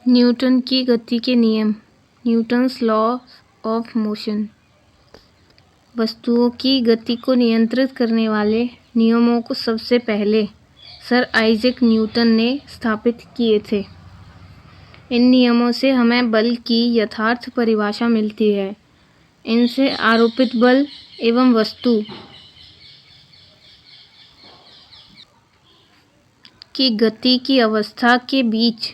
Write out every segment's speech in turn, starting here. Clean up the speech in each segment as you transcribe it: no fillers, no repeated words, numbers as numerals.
Newton की गति के नियम, न्यूटन्स लॉ ऑफ मोशन। वस्तुओं की गति को नियंत्रित करने वाले नियमों को सबसे पहले सर आइजैक न्यूटन ने स्थापित किए थे। इन नियमों से हमें बल की यथार्थ परिभाषा मिलती है। इनसे आरोपित बल एवं वस्तु की गति की अवस्था के बीच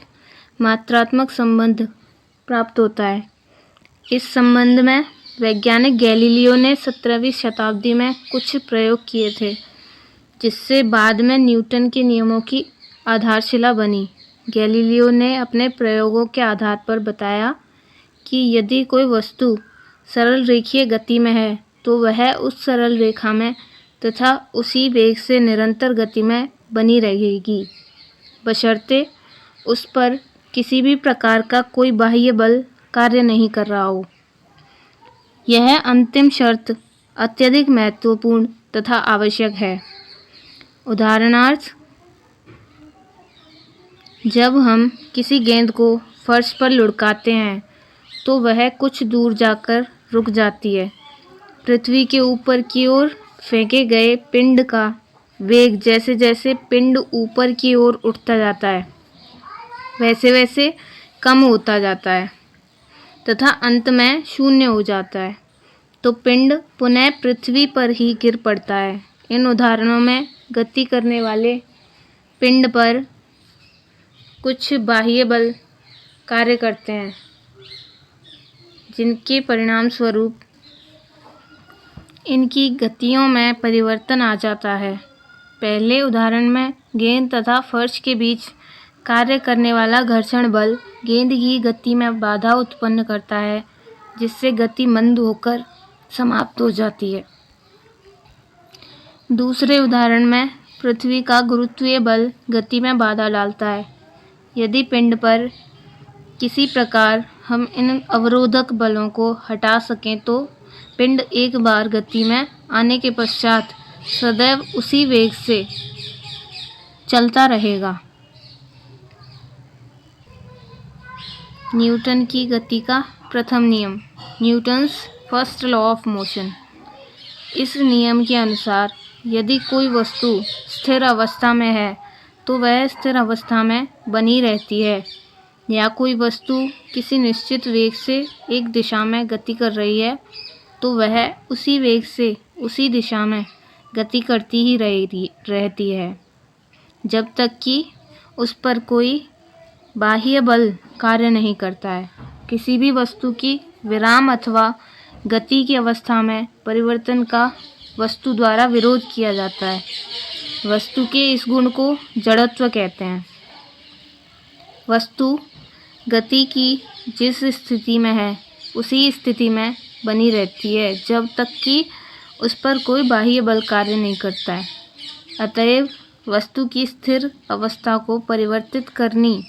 मात्रात्मक संबंध प्राप्त होता है। इस संबंध में वैज्ञानिक गैलीलियो ने 17वीं शताब्दी में कुछ प्रयोग किए थे, जिससे बाद में न्यूटन के नियमों की आधारशिला बनी। गैलीलियो ने अपने प्रयोगों के आधार पर बताया कि यदि कोई वस्तु सरल रेखीय गति में है तो वह उस सरल रेखा में तथा उसी वेग से निरंतर गति में बनी रहेगी, बशर्ते उस पर किसी भी प्रकार का कोई बाह्य बल कार्य नहीं कर रहा हो। यह अंतिम शर्त अत्यधिक महत्वपूर्ण तथा आवश्यक है। उदाहरणार्थ, जब हम किसी गेंद को फर्श पर लुढ़काते हैं तो वह कुछ दूर जाकर रुक जाती है। पृथ्वी के ऊपर की ओर फेंके गए पिंड का वेग जैसे जैसे पिंड ऊपर की ओर उठता जाता है, वैसे वैसे कम होता जाता है तथा अंत में शून्य हो जाता है, तो पिंड पुनः पृथ्वी पर ही गिर पड़ता है। इन उदाहरणों में गति करने वाले पिंड पर कुछ बाह्य बल कार्य करते हैं, जिनके परिणाम स्वरूप इनकी गतियों में परिवर्तन आ जाता है। पहले उदाहरण में गेंद तथा फर्श के बीच कार्य करने वाला घर्षण बल गेंद की गति में बाधा उत्पन्न करता है, जिससे गति मंद होकर समाप्त हो जाती है। दूसरे उदाहरण में पृथ्वी का गुरुत्वीय बल गति में बाधा डालता है। यदि पिंड पर किसी प्रकार हम इन अवरोधक बलों को हटा सकें तो पिंड एक बार गति में आने के पश्चात सदैव उसी वेग से चलता रहेगा। न्यूटन की गति का प्रथम नियम, Newton's first law of motion. इस नियम के अनुसार यदि कोई वस्तु स्थिर अवस्था में है तो वह स्थिर अवस्था में बनी रहती है, या कोई वस्तु किसी निश्चित वेग से एक दिशा में गति कर रही है तो वह उसी वेग से उसी दिशा में गति करती ही रहती है, जब तक कि उस पर कोई बाह्य बल कार्य नहीं करता है। किसी भी वस्तु की विराम अथवा गति की अवस्था में परिवर्तन का वस्तु द्वारा विरोध किया जाता है। वस्तु के इस गुण को जड़त्व कहते हैं। वस्तु गति की जिस स्थिति में है उसी स्थिति में बनी रहती है जब तक कि उस पर कोई बाह्य बल कार्य नहीं करता है। अतएव वस्तु की स्थिर अवस्था को परिवर्तित करनी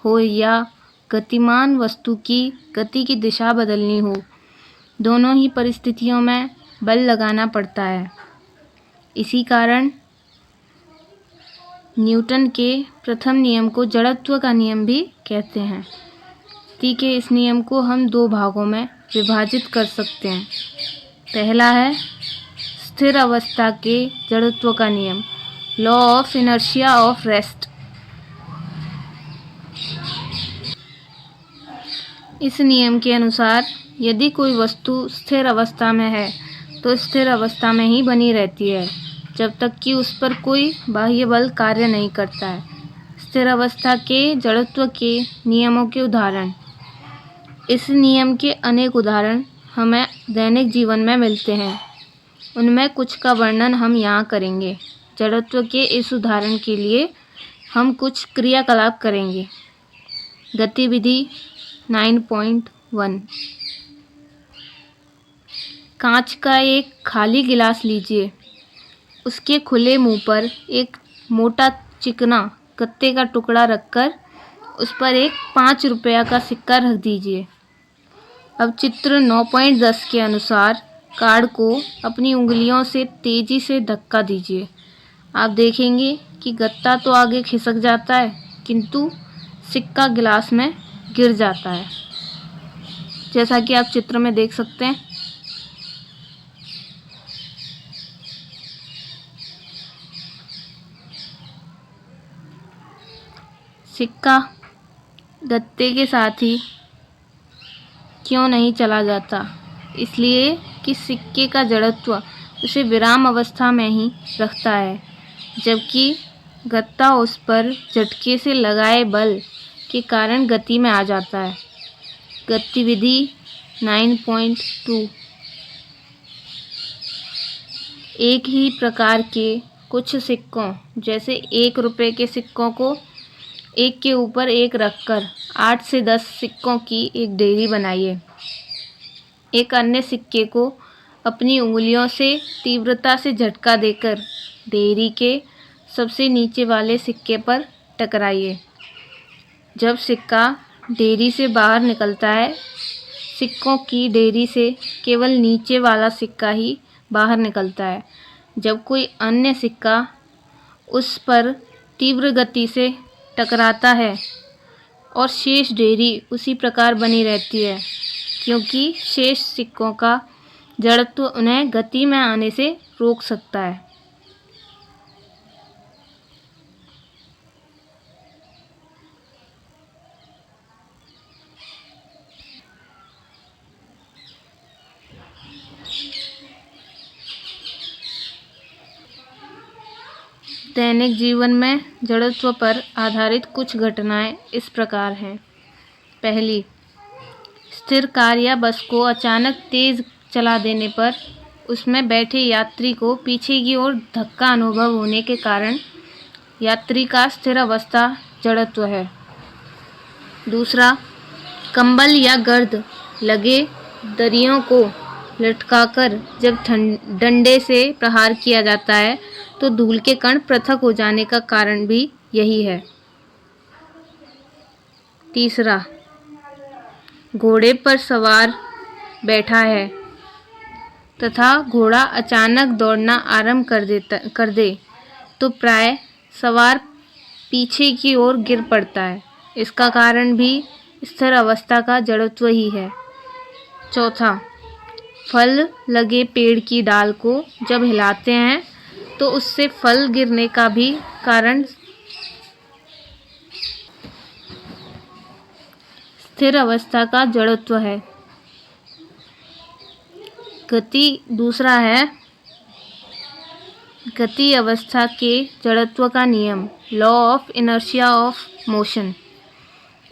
हो या गतिमान वस्तु की गति की दिशा बदलनी हो, दोनों ही परिस्थितियों में बल लगाना पड़ता है। इसी कारण न्यूटन के प्रथम नियम को जड़त्व का नियम भी कहते हैं। गति के इस नियम को हम दो भागों में विभाजित कर सकते हैं। पहला है स्थिर अवस्था के जड़त्व का नियम, law of inertia of rest. इस नियम के अनुसार यदि कोई वस्तु स्थिर अवस्था में है तो स्थिर अवस्था में ही बनी रहती है जब तक कि उस पर कोई बाह्य बल कार्य नहीं करता है। स्थिर अवस्था के जड़त्व के नियमों के उदाहरण। इस नियम के अनेक उदाहरण हमें दैनिक जीवन में मिलते हैं। उनमें कुछ का वर्णन हम यहाँ करेंगे। जड़त्व के इस उदाहरण के लिए हम कुछ क्रियाकलाप करेंगे। गतिविधि 9.1। कांच का एक खाली गिलास लीजिए। उसके खुले मुंह पर एक मोटा चिकना गत्ते का टुकड़ा रखकर उस पर एक 5 रुपया का सिक्का रख दीजिए। अब चित्र 9.10 के अनुसार कार्ड को अपनी उंगलियों से तेजी से धक्का दीजिए। आप देखेंगे कि गत्ता तो आगे खिसक जाता है, किंतु सिक्का गिलास में गिर जाता है, जैसा कि आप चित्र में देख सकते हैं। सिक्का गत्ते के साथ ही क्यों नहीं चला जाता? इसलिए कि सिक्के का जड़त्व उसे विराम अवस्था में ही रखता है, जबकि गत्ता उस पर झटके से लगाए बल के कारण गति में आ जाता है। गतिविधि 9.2 एक ही प्रकार के कुछ सिक्कों जैसे 1 रुपये के सिक्कों को एक के ऊपर एक रखकर 8 से 10 सिक्कों की एक ढेरी बनाइए। एक अन्य सिक्के को अपनी उंगलियों से तीव्रता से झटका देकर ढेरी के सबसे नीचे वाले सिक्के पर टकराइए। जब सिक्का ढेरी से बाहर निकलता है, सिक्कों की ढेरी से केवल नीचे वाला सिक्का ही बाहर निकलता है। जब कोई अन्य सिक्का उस पर तीव्र गति से टकराता है और शेष ढेरी उसी प्रकार बनी रहती है, क्योंकि शेष सिक्कों का जड़त्व उन्हें गति में आने से रोक सकता है। दैनिक जीवन में जड़त्व पर आधारित कुछ घटनाएं इस प्रकार हैं। पहली, स्थिर कार या बस को अचानक तेज चला देने पर उसमें बैठे यात्री को पीछे की ओर धक्का अनुभव होने के कारण यात्री का स्थिर अवस्था जड़त्व है। दूसरा, कंबल या गर्द लगे दरियों को लटकाकर जब डंडे से प्रहार किया जाता है तो धूल के कण पृथक हो जाने का कारण भी यही है। तीसरा, घोड़े पर सवार बैठा है तथा घोड़ा अचानक दौड़ना आरंभ कर दे तो प्राय सवार पीछे की ओर गिर पड़ता है। इसका कारण भी स्थिर अवस्था का जड़त्व ही है। चौथा, फल लगे पेड़ की डाल को जब हिलाते हैं तो उससे फल गिरने का भी कारण स्थिर अवस्था का जड़त्व है। दूसरा है गति अवस्था के जड़त्व का नियम, law of inertia of motion.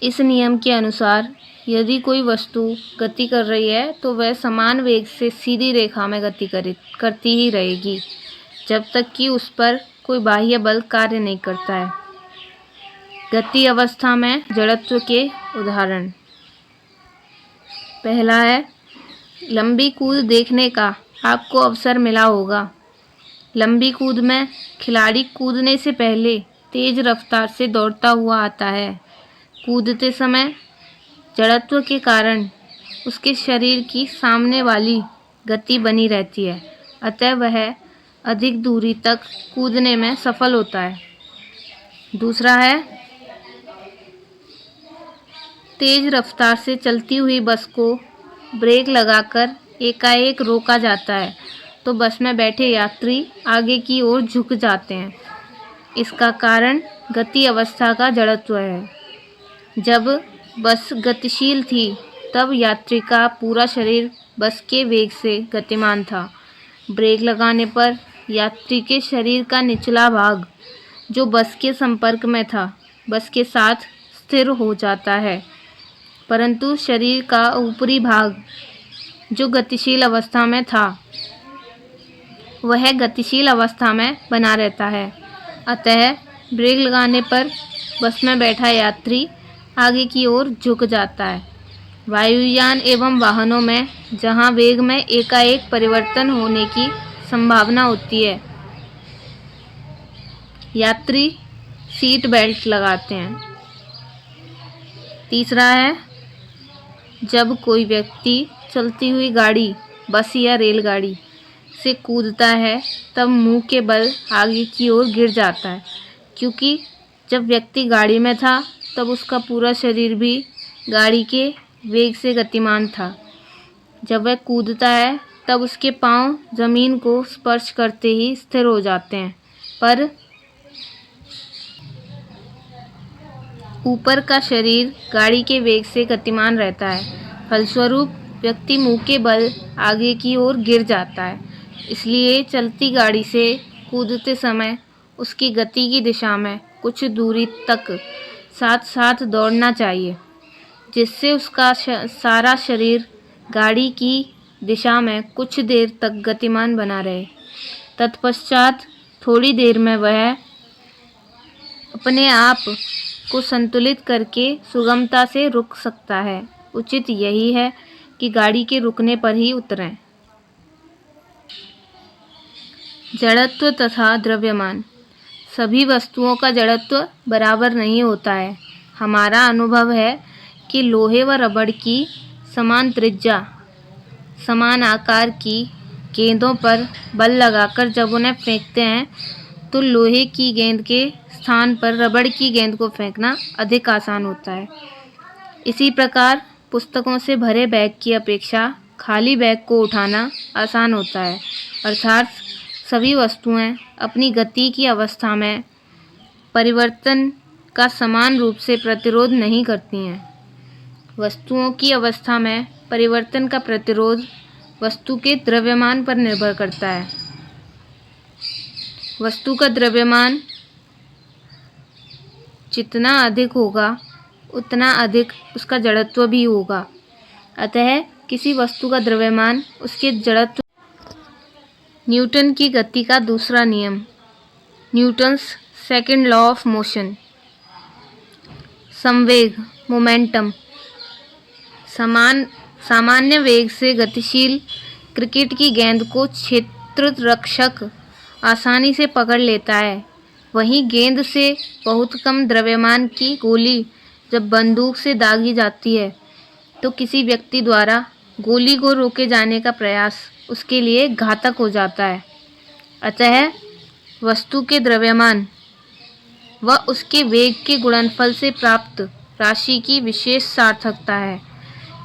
इस नियम के अनुसार यदि कोई वस्तु गति कर रही है तो वह समान वेग से सीधी रेखा में गति करती ही रहेगी जब तक कि उस पर कोई बाह्य बल कार्य नहीं करता है। गति अवस्था में जड़त्व के उदाहरण, पहला है, लंबी कूद देखने का आपको अवसर मिला होगा। लंबी कूद में खिलाड़ी कूदने से पहले तेज रफ्तार से दौड़ता हुआ आता है। कूदते समय जड़त्व के कारण उसके शरीर की सामने वाली गति बनी रहती है, अतः वह अधिक दूरी तक कूदने में सफल होता है। दूसरा है, तेज रफ्तार से चलती हुई बस को ब्रेक लगाकर एकाएक रोका जाता है तो बस में बैठे यात्री आगे की ओर झुक जाते हैं। इसका कारण गति अवस्था का जड़त्व है। जब बस गतिशील थी तब यात्री का पूरा शरीर बस के वेग से गतिमान था। ब्रेक लगाने पर यात्री के शरीर का निचला भाग जो बस के संपर्क में था बस के साथ स्थिर हो जाता है, परंतु शरीर का ऊपरी भाग जो गतिशील अवस्था में था वह गतिशील अवस्था में बना रहता है। अतः ब्रेक लगाने पर बस में बैठा यात्री आगे की ओर झुक जाता है। वायुयान एवं वाहनों में जहां वेग में एकाएक परिवर्तन होने की संभावना होती है, यात्री सीट बेल्ट लगाते हैं। तीसरा है, जब कोई व्यक्ति चलती हुई गाड़ी, बस या रेलगाड़ी से कूदता है तब मुंह के बल आगे की ओर गिर जाता है, क्योंकि जब व्यक्ति गाड़ी में था तब उसका पूरा शरीर भी गाड़ी के वेग से गतिमान था। जब वह कूदता है तब उसके पांव जमीन को स्पर्श करते ही स्थिर हो जाते हैं, पर ऊपर का शरीर गाड़ी के वेग से गतिमान रहता है। फलस्वरूप व्यक्ति मुंह के बल आगे की ओर गिर जाता है। इसलिए चलती गाड़ी से कूदते समय उसकी गति की दिशा में कुछ दूरी तक साथ साथ दौड़ना चाहिए, जिससे उसका सारा शरीर गाड़ी की दिशा में कुछ देर तक गतिमान बना रहे। तत्पश्चात थोड़ी देर में वह अपने आप को संतुलित करके सुगमता से रुक सकता है। उचित यही है कि गाड़ी के रुकने पर ही उतरें। जड़त्व तथा द्रव्यमान। सभी वस्तुओं का जड़त्व बराबर नहीं होता है। हमारा अनुभव है कि लोहे व रबड़ की समान त्रिज्या, समान आकार की गेंदों पर बल लगाकर जब उन्हें फेंकते हैं तो लोहे की गेंद के स्थान पर रबड़ की गेंद को फेंकना अधिक आसान होता है। इसी प्रकार पुस्तकों से भरे बैग की अपेक्षा खाली बैग को उठाना आसान होता है। अर्थात सभी वस्तुएं अपनी गति की अवस्था में परिवर्तन का समान रूप से प्रतिरोध नहीं करती हैं। वस्तुओं की अवस्था में परिवर्तन का प्रतिरोध वस्तु के द्रव्यमान पर निर्भर करता है। वस्तु का द्रव्यमान जितना अधिक होगा उतना अधिक उसका जड़त्व भी होगा। अतः किसी वस्तु का द्रव्यमान उसके जड़त्व। न्यूटन की गति का दूसरा नियम, Newton's second law of motion. संवेग, मोमेंटम। सामान्य वेग से गतिशील क्रिकेट की गेंद को क्षेत्र रक्षक आसानी से पकड़ लेता है। वहीं गेंद से बहुत कम द्रव्यमान की गोली जब बंदूक से दागी जाती है तो किसी व्यक्ति द्वारा गोली को रोके जाने का प्रयास उसके लिए घातक हो जाता है। अतः वस्तु के द्रव्यमान व उसके वेग के गुणनफल से प्राप्त राशि की विशेष सार्थकता है।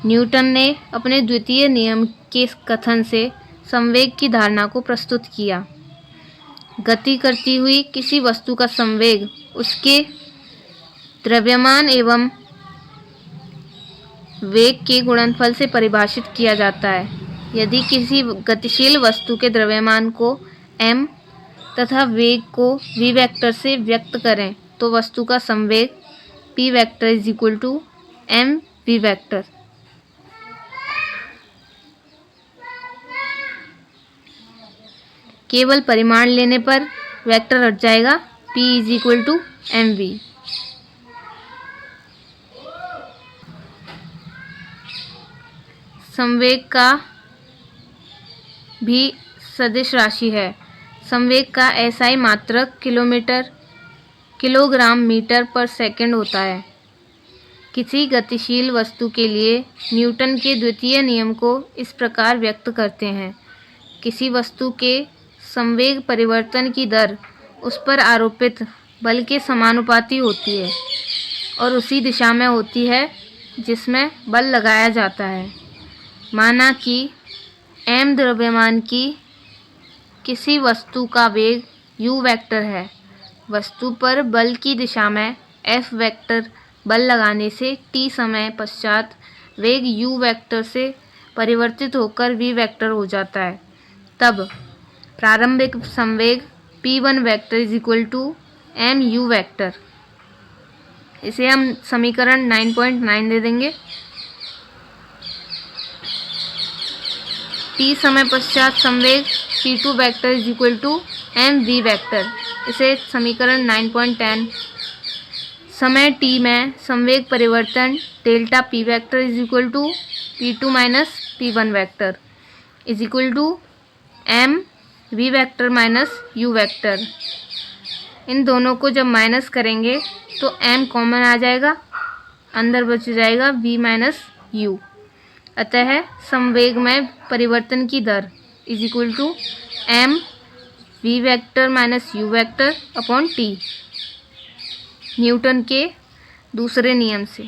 न्यूटन ने अपने द्वितीय नियम के कथन से संवेग की धारणा को प्रस्तुत किया। गति करती हुई किसी वस्तु का संवेग उसके द्रव्यमान एवं वेग के गुणनफल से परिभाषित किया जाता है। यदि किसी गतिशील वस्तु के द्रव्यमान को m तथा वेग को v वेक्टर से व्यक्त करें तो वस्तु का संवेग p vector is equal to m v vector. केवल परिमाण लेने पर वेक्टर हट जाएगा, p is equal to mv। संवेग का भी सदिश राशि है। संवेग का SI मात्रक किलोमीटर, किलोग्राम, मीटर पर सेकंड होता है। किसी गतिशील वस्तु के लिए न्यूटन के द्वितीय नियम को इस प्रकार व्यक्त करते हैं। किसी वस्तु के संवेग परिवर्तन की दर उस पर आरोपित बल के समानुपाती होती है और उसी दिशा में होती है जिसमें बल लगाया जाता है। माना कि m द्रव्यमान की किसी वस्तु का वेग u वेक्टर है। वस्तु पर बल की दिशा में f वेक्टर बल लगाने से t समय पश्चात वेग u वेक्टर से परिवर्तित होकर v वेक्टर हो जाता है। तब प्रारंभिक संवेग p1 vector is equal to mu vector. इसे हम समीकरण 9.9 दे देंगे। t समय पश्चात संवेग p2 vector is equal to mv vector. इसे समीकरण 9.10। समय t में संवेग परिवर्तन delta p vector is equal to p2 minus p1 vector is equal to m v vector minus u vector. इन दोनों को जब माइनस करेंगे तो m कॉमन आ जाएगा, अंदर बच जाएगा v माइनस u। अतः संवेग में परिवर्तन की दर is equal to m v vector minus u vector upon t। Newton के दूसरे नियम से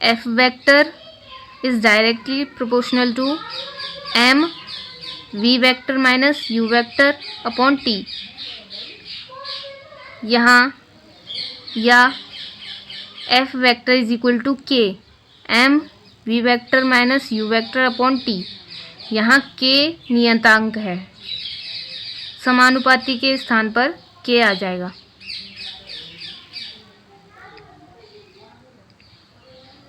F vector is directly proportional to m v vector minus u vector upon t। यहाँ या F vector is equal to k m v vector minus u vector upon t। यहाँ k नियतांक है, समानुपाती के स्थान पर k आ जाएगा।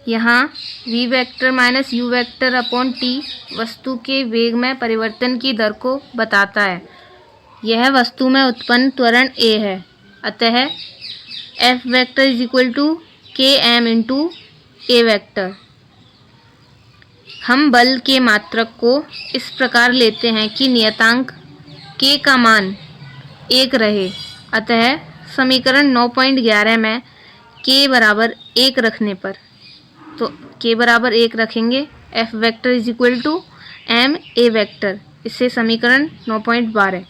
यहाँ v vector minus u vector upon t वस्तु के वेग में परिवर्तन की दर को बताता है। यह वस्तु में उत्पन्न त्वरण a है, अतः F vector is equal to k m into a vector. हम बल के मात्रक को इस प्रकार लेते हैं कि नियतांक k का मान 1 रहे, अतः समीकरण 9.11 में k बराबर 1 रखने पर, तो k बराबर 1 रखेंगे, F vector is equal to m a vector. इससे समीकरण 9.12,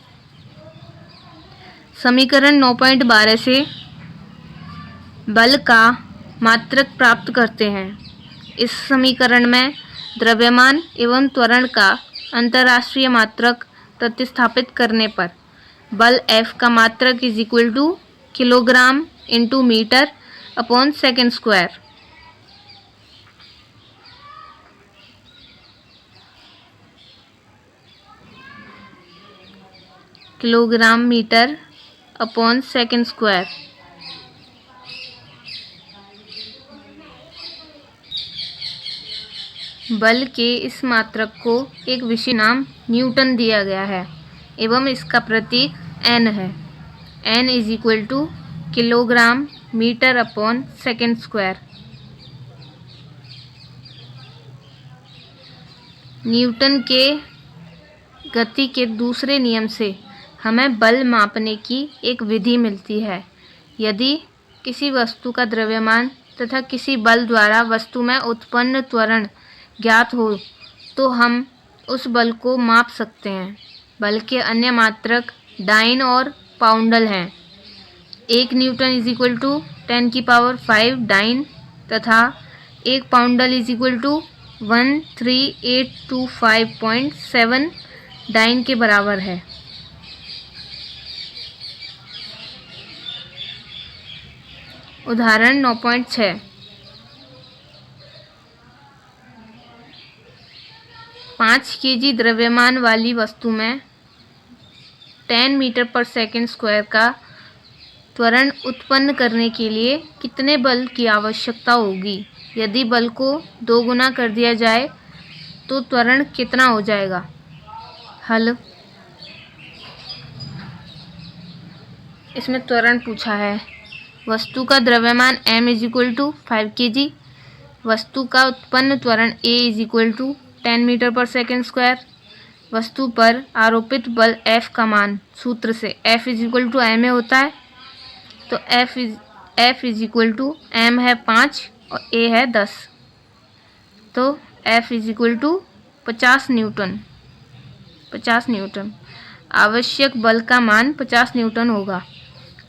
समीकरण 9.12 से बल का मात्रक प्राप्त करते हैं। इस समीकरण में द्रव्यमान एवं त्वरण का अंतर्राष्ट्रीय मात्रक प्रतिस्थापित करने पर बल F का मात्रक is equal to kilogram into metre upon second square. Kilogram metre upon second square. बल के इस मात्रक को एक विशेष नाम न्यूटन दिया गया है एवं इसका प्रतीक N है। N is equal to kilogram metre upon second square. Newton के गति के दूसरे नियम से हमें बल मापने की एक विधि मिलती है। यदि किसी वस्तु का द्रव्यमान तथा किसी बल द्वारा वस्तु में उत्पन्न त्वरण ज्ञात हो तो हम उस बल को माप सकते हैं। बल के अन्य मात्रक डाइन और पाउंडल हैं। 1 Newton is equal to 10⁵ dyne तथा 1 poundal is equal to 13825.7 dyne के बराबर है। उदाहरण 9.6, 5 kg द्रव्यमान वाली वस्तु में 10 मीटर पर सेकेंड स्क्वायर का त्वरण उत्पन्न करने के लिए कितने बल की आवश्यकता होगी? यदि बल को 2 गुना कर दिया जाए तो त्वरण कितना हो जाएगा? हल। इसमें त्वरण पूछा है। वस्तु का द्रव्यमान m is equal to 5 kg, वस्तु का उत्पन्न त्वरण a is equal to 10 metre पर सेकेंड स्क्वायर, वस्तु पर आरोपित बल F का मान सूत्र से F is equal to ma होता है, तो F is equal to m है 5 और a है 10, तो F is equal to 50 Newton. आवश्यक बल का मान 50 न्यूटन होगा।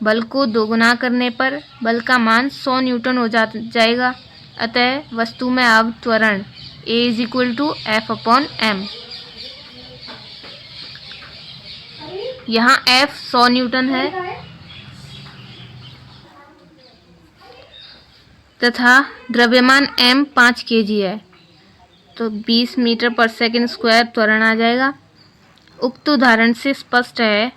बल को 2 गुना करने पर बल का मान 100 न्यूटन हो जाएगा, अतः वस्तु में अब त्वरण A is equal to F upon m। यहाँ F 100 न्यूटन है तथा द्रव्यमान m 5 kg है, तो 20 मीटर पर सेकेंड स्क्वायर त्वरण आ जाएगा। उक्त उदाहरण से स्पष्ट है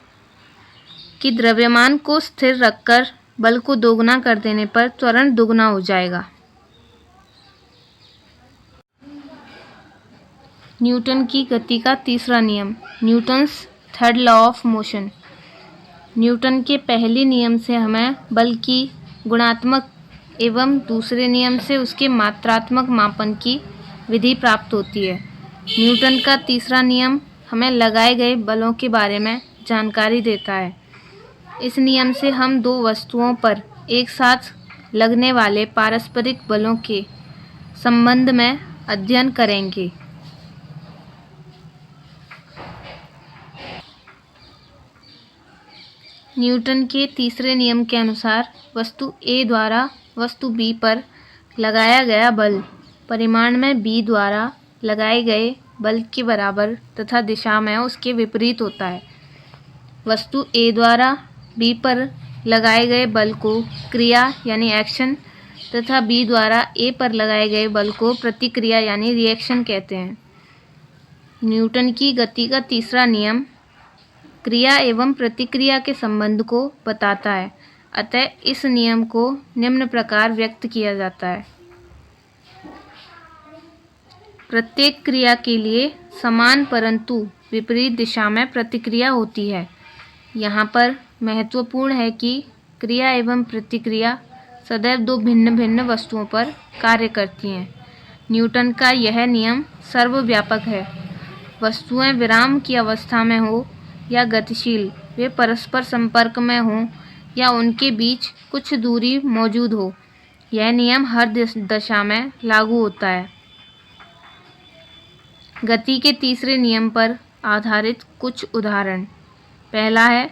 कि द्रव्यमान को स्थिर रखकर बल को 2 गुना कर देने पर त्वरण दुगुना हो जाएगा। न्यूटन की गति का तीसरा नियम, Newton's third law of motion. Newton के पहले नियम से हमें बल की गुणात्मक एवं दूसरे नियम से उसके मात्रात्मक मापन की विधि प्राप्त होती है। न्यूटन का तीसरा नियम हमें लगाए गए बलों के बारे में जानकारी देता है। इस नियम से हम 2 वस्तुओं पर एक साथ लगने वाले पारस्परिक बलों के संबंध में अध्ययन करेंगे। न्यूटन के तीसरे नियम के अनुसार वस्तु A द्वारा वस्तु B पर लगाया गया बल परिमाण में B द्वारा लगाए गए बल के बराबर तथा दिशा में उसके विपरीत होता है। वस्तु A द्वारा B पर लगाए गए बल को क्रिया यानी एक्शन तथा B द्वारा A पर लगाए गए बल को प्रतिक्रिया यानी रिएक्शन कहते हैं। न्यूटन की गति का तीसरा नियम क्रिया एवं प्रतिक्रिया के संबंध को बताता है। अतः इस नियम को निम्न प्रकार व्यक्त किया जाता है। प्रत्येक क्रिया के लिए समान परंतु विपरीत दिशा में प्रतिक्रिया होती है। यहाँ पर महत्वपूर्ण है कि क्रिया एवं प्रतिक्रिया सदैव दो भिन्न भिन्न वस्तुओं पर कार्य करती हैं। न्यूटन का यह नियम सर्वव्यापक है। वस्तुएं विराम की अवस्था में हो या गतिशील, वे परस्पर संपर्क में हों या उनके बीच कुछ दूरी मौजूद हो, यह नियम हर दशा में लागू होता है। गति के तीसरे नियम पर आधारित कुछ उदाहरण। पहला है,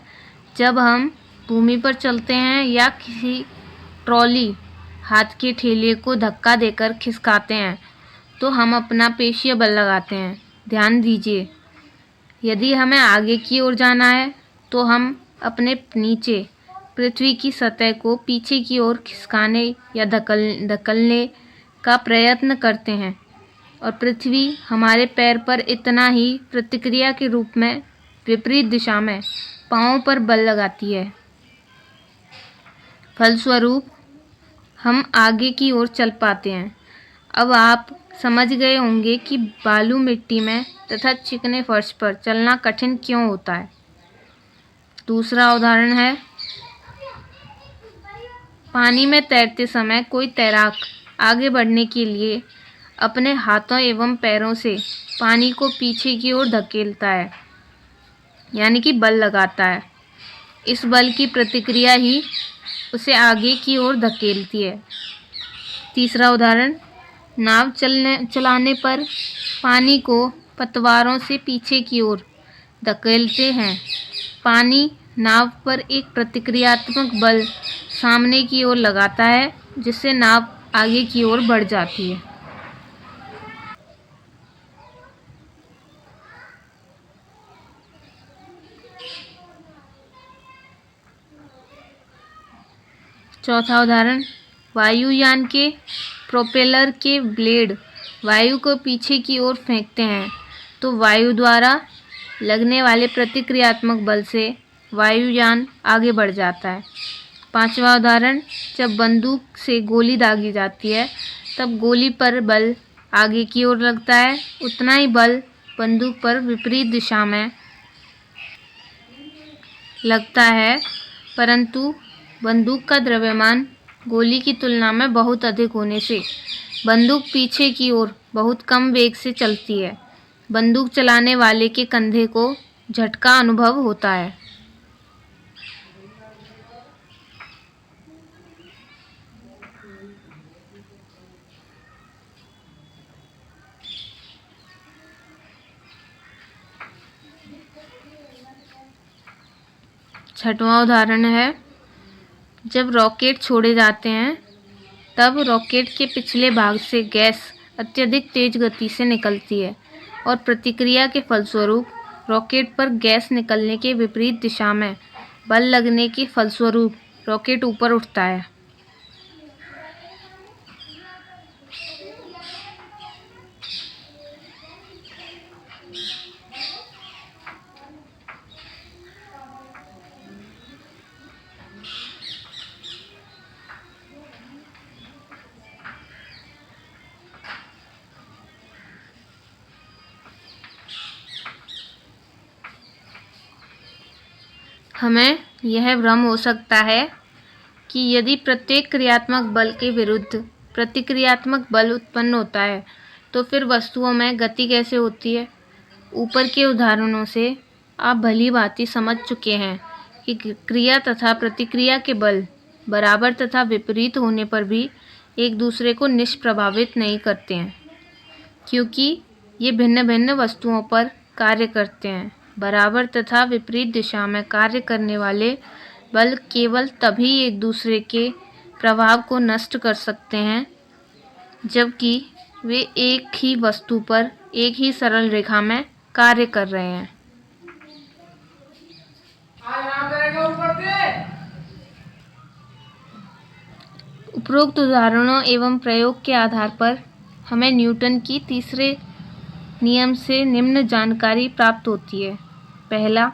जब हम भूमि पर चलते हैं या किसी ट्रॉली हाथ के ठेले को धक्का देकर खिसकाते हैं तो हम अपना पेशीय बल लगाते हैं। ध्यान दीजिए, यदि हमें आगे की ओर जाना है तो हम अपने नीचे पृथ्वी की सतह को पीछे की ओर खिसकाने या धकेलने का प्रयत्न करते हैं और पृथ्वी हमारे पैर पर इतना ही प्रतिक्रिया के रूप में विपरीत दिशा में पांवों पर बल लगाती है। फलस्वरूप हम आगे की ओर चल पाते हैं। अब आप समझ गए होंगे कि बालू मिट्टी में तथा चिकने फर्श पर चलना कठिन क्यों होता है। दूसरा उदाहरण है, पानी में तैरते समय कोई तैराक आगे बढ़ने के लिए अपने हाथों एवं पैरों से पानी को पीछे की ओर धकेलता है, यानी कि बल लगाता है। इस बल की प्रतिक्रिया ही उसे आगे की ओर धकेलती है। तीसरा उदाहरण, नाव चलाने पर पानी को पतवारों से पीछे की ओर धकेलते हैं। पानी नाव पर एक प्रतिक्रियात्मक बल सामने की ओर लगाता है, जिससे नाव आगे की ओर बढ़ जाती है। चौथा उदाहरण, वायुयान के प्रोपेलर के ब्लेड वायु को पीछे की ओर फेंकते हैं तो वायु द्वारा लगने वाले प्रतिक्रियात्मक बल से वायुयान आगे बढ़ जाता है। पांचवा उदाहरण, जब बंदूक से गोली दागी जाती है तब गोली पर बल आगे की ओर लगता है, उतना ही बल बंदूक पर विपरीत दिशा में लगता है, परंतु बंदूक का द्रव्यमान गोली की तुलना में बहुत अधिक होने से बंदूक पीछे की ओर बहुत कम वेग से चलती है। बंदूक चलाने वाले के कंधे को झटका अनुभव होता है। छठवां उदाहरण है, जब रॉकेट छोड़े जाते हैं तब रॉकेट के पिछले भाग से गैस अत्यधिक तेज गति से निकलती है और प्रतिक्रिया के फलस्वरूप रॉकेट पर गैस निकलने के विपरीत दिशा में बल लगने के फलस्वरूप रॉकेट ऊपर उठता है। हमें यह भ्रम हो सकता है कि यदि प्रत्येक क्रियात्मक बल के विरुद्ध प्रतिक्रियात्मक बल उत्पन्न होता है तो फिर वस्तुओं में गति कैसे होती है। ऊपर के उदाहरणों से आप भली भांति समझ चुके हैं कि क्रिया तथा प्रतिक्रिया के बल बराबर तथा विपरीत होने पर भी एक दूसरे को निष्प्रभावित नहीं करते हैं, क्योंकि ये भिन्न भिन्न वस्तुओं पर कार्य करते हैं। बराबर तथा विपरीत दिशा में कार्य करने वाले बल केवल तभी एक दूसरे के प्रभाव को नष्ट कर सकते हैं जबकि वे एक ही वस्तु पर एक ही सरल रेखा में कार्य कर रहे हैं। उपरोक्त उदाहरणों एवं प्रयोग के आधार पर हमें न्यूटन की तीसरे नियम से निम्न जानकारी प्राप्त होती है। पहला,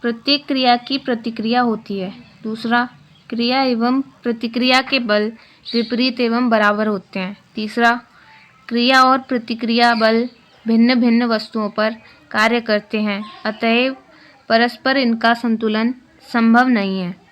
प्रत्येक क्रिया की प्रतिक्रिया होती है। दूसरा, क्रिया एवं प्रतिक्रिया के बल विपरीत एवं बराबर होते हैं। तीसरा, क्रिया और प्रतिक्रिया बल भिन्न भिन्न वस्तुओं पर कार्य करते हैं, अतएव परस्पर इनका संतुलन संभव नहीं है।